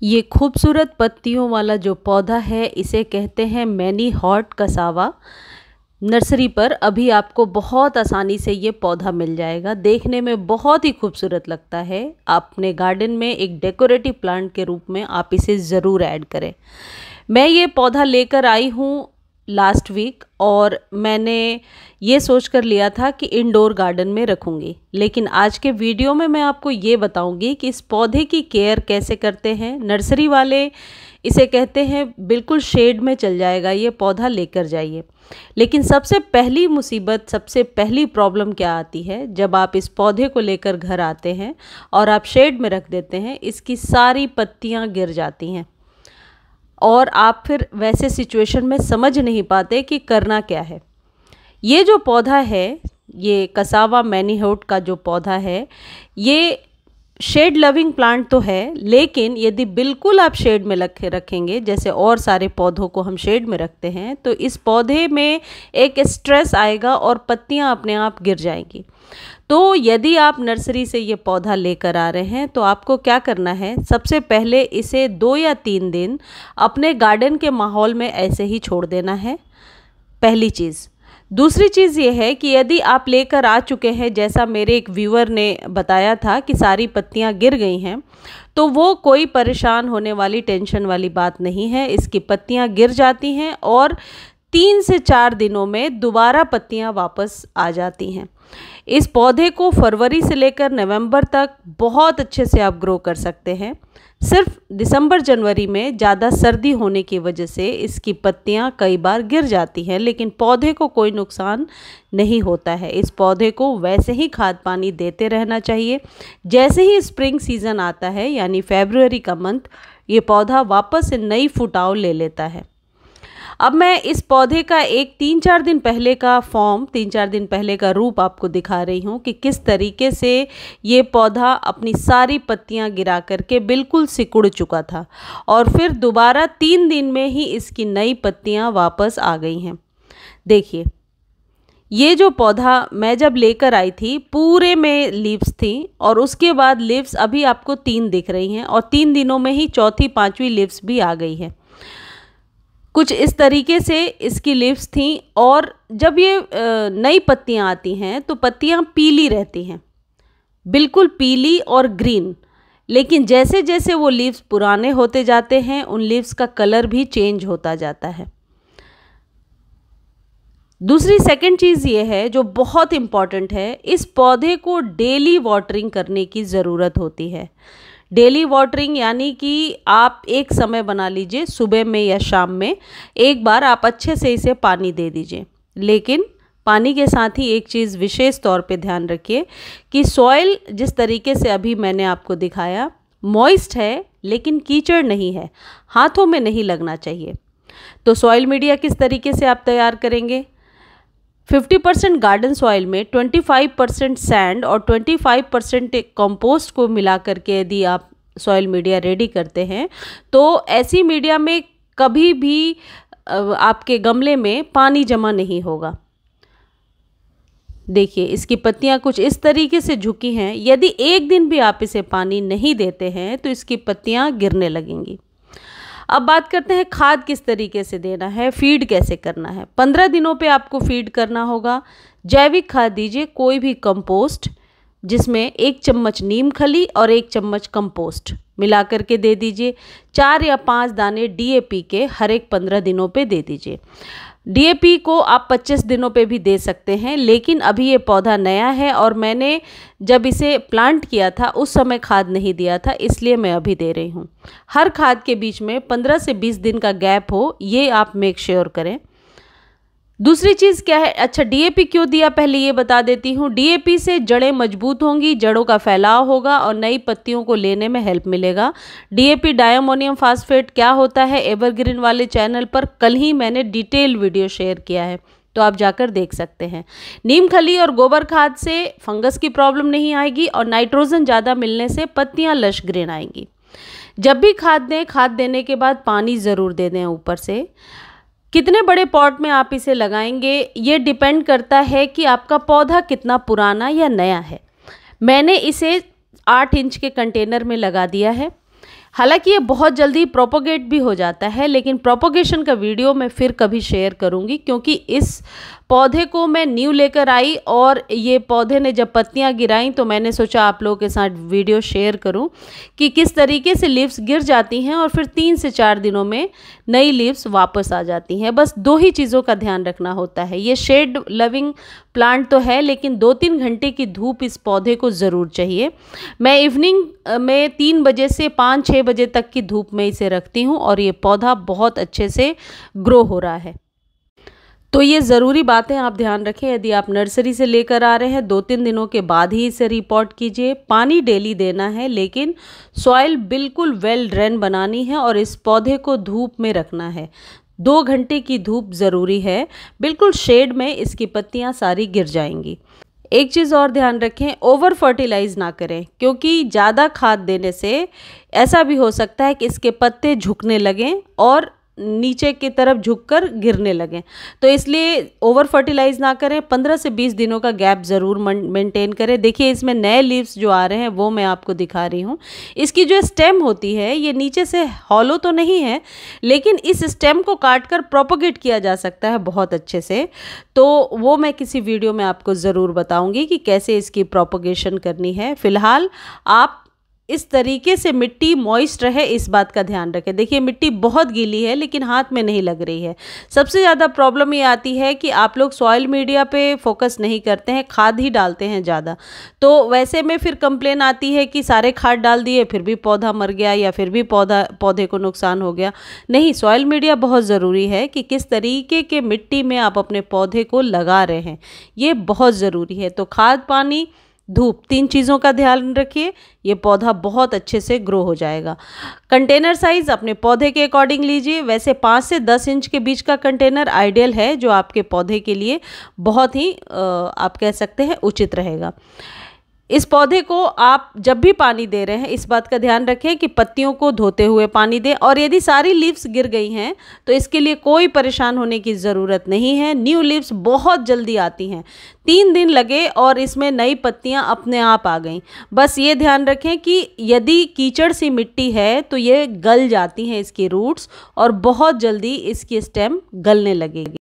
ये खूबसूरत पत्तियों वाला जो पौधा है इसे कहते हैं मैनी हॉट कसावा। नर्सरी पर अभी आपको बहुत आसानी से ये पौधा मिल जाएगा। देखने में बहुत ही खूबसूरत लगता है। अपने गार्डन में एक डेकोरेटिव प्लांट के रूप में आप इसे ज़रूर ऐड करें। मैं ये पौधा लेकर आई हूँ लास्ट वीक और मैंने ये सोच कर लिया था कि इंडोर गार्डन में रखूँगी, लेकिन आज के वीडियो में मैं आपको ये बताऊँगी कि इस पौधे की केयर कैसे करते हैं। नर्सरी वाले इसे कहते हैं बिल्कुल शेड में चल जाएगा, ये पौधा लेकर जाइए। लेकिन सबसे पहली मुसीबत, सबसे पहली प्रॉब्लम क्या आती है, जब आप इस पौधे को लेकर घर आते हैं और आप शेड में रख देते हैं, इसकी सारी पत्तियाँ गिर जाती हैं और आप फिर वैसे सिचुएशन में समझ नहीं पाते कि करना क्या है। ये जो पौधा है, ये कसावा मैनीहॉट का जो पौधा है, ये शेड लविंग प्लांट तो है, लेकिन यदि बिल्कुल आप शेड में रखेंगे, जैसे और सारे पौधों को हम शेड में रखते हैं, तो इस पौधे में एक स्ट्रेस आएगा और पत्तियां अपने आप गिर जाएंगी। तो यदि आप नर्सरी से ये पौधा लेकर आ रहे हैं तो आपको क्या करना है, सबसे पहले इसे 2 या 3 दिन अपने गार्डन के माहौल में ऐसे ही छोड़ देना है, पहली चीज़। दूसरी चीज़ ये है कि यदि आप लेकर आ चुके हैं, जैसा मेरे एक व्यूअर ने बताया था कि सारी पत्तियां गिर गई हैं, तो वो कोई परेशान होने वाली, टेंशन वाली बात नहीं है। इसकी पत्तियां गिर जाती हैं और 3 से 4 दिनों में दोबारा पत्तियां वापस आ जाती हैं। इस पौधे को फरवरी से लेकर नवंबर तक बहुत अच्छे से आप ग्रो कर सकते हैं। सिर्फ दिसंबर जनवरी में ज़्यादा सर्दी होने की वजह से इसकी पत्तियां कई बार गिर जाती हैं, लेकिन पौधे को कोई नुकसान नहीं होता है। इस पौधे को वैसे ही खाद पानी देते रहना चाहिए। जैसे ही स्प्रिंग सीज़न आता है, यानी फरवरी का मंथ, ये पौधा वापस से नई फुटाव ले लेता है। अब मैं इस पौधे का एक 3-4 दिन पहले का फॉर्म, 3-4 दिन पहले का रूप आपको दिखा रही हूँ कि किस तरीके से ये पौधा अपनी सारी पत्तियाँ गिरा करके बिल्कुल सिकुड़ चुका था और फिर दोबारा 3 दिन में ही इसकी नई पत्तियाँ वापस आ गई हैं। देखिए, ये जो पौधा मैं जब लेकर आई थी, पूरे में लीव्स थी और उसके बाद लीव्स अभी आपको 3 दिख रही हैं और 3 दिनों में ही चौथी 5वीं लीव्स भी आ गई है। कुछ इस तरीके से इसकी लीव्स थी और जब ये नई पत्तियां आती हैं तो पत्तियां पीली रहती हैं, बिल्कुल पीली और ग्रीन। लेकिन जैसे जैसे वो लीव्स पुराने होते जाते हैं, उन लीव्स का कलर भी चेंज होता जाता है। दूसरी सेकंड चीज़ ये है जो बहुत इम्पॉर्टेंट है, इस पौधे को डेली वाटरिंग करने की ज़रूरत होती है। डेली वाटरिंग यानी कि आप एक समय बना लीजिए, सुबह में या शाम में एक बार आप अच्छे से इसे पानी दे दीजिए। लेकिन पानी के साथ ही एक चीज़ विशेष तौर पे ध्यान रखिए कि सॉइल जिस तरीके से अभी मैंने आपको दिखाया, मॉइस्ट है लेकिन कीचड़ नहीं है, हाथों में नहीं लगना चाहिए। तो सॉइल मीडिया किस तरीके से आप तैयार करेंगे? 50% गार्डन सॉइल में 25% सैंड और 25% कंपोस्ट को मिला करके यदि आप सॉइल मीडिया रेडी करते हैं, तो ऐसी मीडिया में कभी भी आपके गमले में पानी जमा नहीं होगा। देखिए, इसकी पत्तियां कुछ इस तरीके से झुकी हैं। यदि एक दिन भी आप इसे पानी नहीं देते हैं तो इसकी पत्तियां गिरने लगेंगी। अब बात करते हैं खाद किस तरीके से देना है, फीड कैसे करना है। 15 दिनों पे आपको फीड करना होगा। जैविक खाद दीजिए, कोई भी कंपोस्ट, जिसमें 1 चम्मच नीम खली और 1 चम्मच कंपोस्ट मिला करके दे दीजिए। 4 या 5 दाने डीएपी के हर एक 15 दिनों पे दे दीजिए। डीएपी को आप 25 दिनों पे भी दे सकते हैं, लेकिन अभी ये पौधा नया है और मैंने जब इसे प्लांट किया था उस समय खाद नहीं दिया था, इसलिए मैं अभी दे रही हूँ। हर खाद के बीच में 15 से 20 दिन का गैप हो, ये आप मेक श्योर करें। दूसरी चीज़ क्या है, अच्छा डीएपी क्यों दिया पहले ये बता देती हूँ। डीएपी से जड़ें मजबूत होंगी, जड़ों का फैलाव होगा और नई पत्तियों को लेने में हेल्प मिलेगा। डीएपी डायमोनियम फास्फेट क्या होता है, एवरग्रीन वाले चैनल पर कल ही मैंने डिटेल वीडियो शेयर किया है, तो आप जाकर देख सकते हैं। नीम खली और गोबर खाद से फंगस की प्रॉब्लम नहीं आएगी और नाइट्रोजन ज़्यादा मिलने से पत्तियाँ लश ग्रीन आएंगी। जब भी खाद दें, खाद देने के बाद पानी ज़रूर दे दें ऊपर से। कितने बड़े पॉट में आप इसे लगाएंगे ये डिपेंड करता है कि आपका पौधा कितना पुराना या नया है। मैंने इसे 8 इंच के कंटेनर में लगा दिया है। हालांकि ये बहुत जल्दी प्रोपोगेट भी हो जाता है, लेकिन प्रोपोगेशन का वीडियो मैं फिर कभी शेयर करूंगी, क्योंकि इस पौधे को मैं न्यू लेकर आई और ये पौधे ने जब पत्तियां गिराई तो मैंने सोचा आप लोगों के साथ वीडियो शेयर करूं कि किस तरीके से लीव्स गिर जाती हैं और फिर 3 से 4 दिनों में नई लीव्स वापस आ जाती हैं। बस 2 ही चीज़ों का ध्यान रखना होता है। ये शेड लविंग प्लांट तो है, लेकिन 2-3 घंटे की धूप इस पौधे को ज़रूर चाहिए। मैं इवनिंग में 3 बजे से 5-6 बजे तक की धूप में इसे रखती हूँ और ये पौधा बहुत अच्छे से ग्रो हो रहा है। तो ये ज़रूरी बातें आप ध्यान रखें। यदि आप नर्सरी से लेकर आ रहे हैं 2-3 दिनों के बाद ही इसे रिपोर्ट कीजिए। पानी डेली देना है, लेकिन सॉइल बिल्कुल वेल ड्रेन बनानी है और इस पौधे को धूप में रखना है। 2 घंटे की धूप ज़रूरी है, बिल्कुल शेड में इसकी पत्तियां सारी गिर जाएंगी। एक चीज़ और ध्यान रखें, ओवर फर्टिलाइज ना करें, क्योंकि ज़्यादा खाद देने से ऐसा भी हो सकता है कि इसके पत्ते झुकने लगें और नीचे की तरफ झुककर गिरने लगें। तो इसलिए ओवर फर्टिलाइज ना करें। 15 से 20 दिनों का गैप ज़रूर मेंटेन करें। देखिए इसमें नए लीव्स जो आ रहे हैं वो मैं आपको दिखा रही हूँ। इसकी जो स्टेम होती है ये नीचे से हॉलो तो नहीं है, लेकिन इस स्टेम को काटकर प्रोपोगेट किया जा सकता है बहुत अच्छे से। तो वो मैं किसी वीडियो में आपको ज़रूर बताऊँगी कि कैसे इसकी प्रोपोगेशन करनी है। फ़िलहाल आप इस तरीके से मिट्टी मॉइस्ट रहे, इस बात का ध्यान रखें। देखिए मिट्टी बहुत गीली है लेकिन हाथ में नहीं लग रही है। सबसे ज़्यादा प्रॉब्लम ये आती है कि आप लोग सॉइल मीडिया पे फोकस नहीं करते हैं, खाद ही डालते हैं ज़्यादा। तो वैसे में फिर कंप्लेन आती है कि सारे खाद डाल दिए फिर भी पौधा मर गया या फिर भी पौधे को नुकसान हो गया। नहीं, सॉइल मीडिया बहुत ज़रूरी है कि किस तरीके के मिट्टी में आप अपने पौधे को लगा रहे हैं, ये बहुत ज़रूरी है। तो खाद, पानी, धूप, 3 चीज़ों का ध्यान रखिए, ये पौधा बहुत अच्छे से ग्रो हो जाएगा। कंटेनर साइज़ अपने पौधे के अकॉर्डिंग लीजिए। वैसे 5 से 10 इंच के बीच का कंटेनर आइडियल है, जो आपके पौधे के लिए बहुत ही आप कह सकते हैं उचित रहेगा। इस पौधे को आप जब भी पानी दे रहे हैं इस बात का ध्यान रखें कि पत्तियों को धोते हुए पानी दें, और यदि सारी लीव्स गिर गई हैं तो इसके लिए कोई परेशान होने की ज़रूरत नहीं है। न्यू लीव्स बहुत जल्दी आती हैं, 3 दिन लगे और इसमें नई पत्तियां अपने आप आ गईं। बस ये ध्यान रखें कि यदि कीचड़ सी मिट्टी है तो ये गल जाती हैं इसकी रूट्स और बहुत जल्दी इसकी स्टेम गलने लगेगी।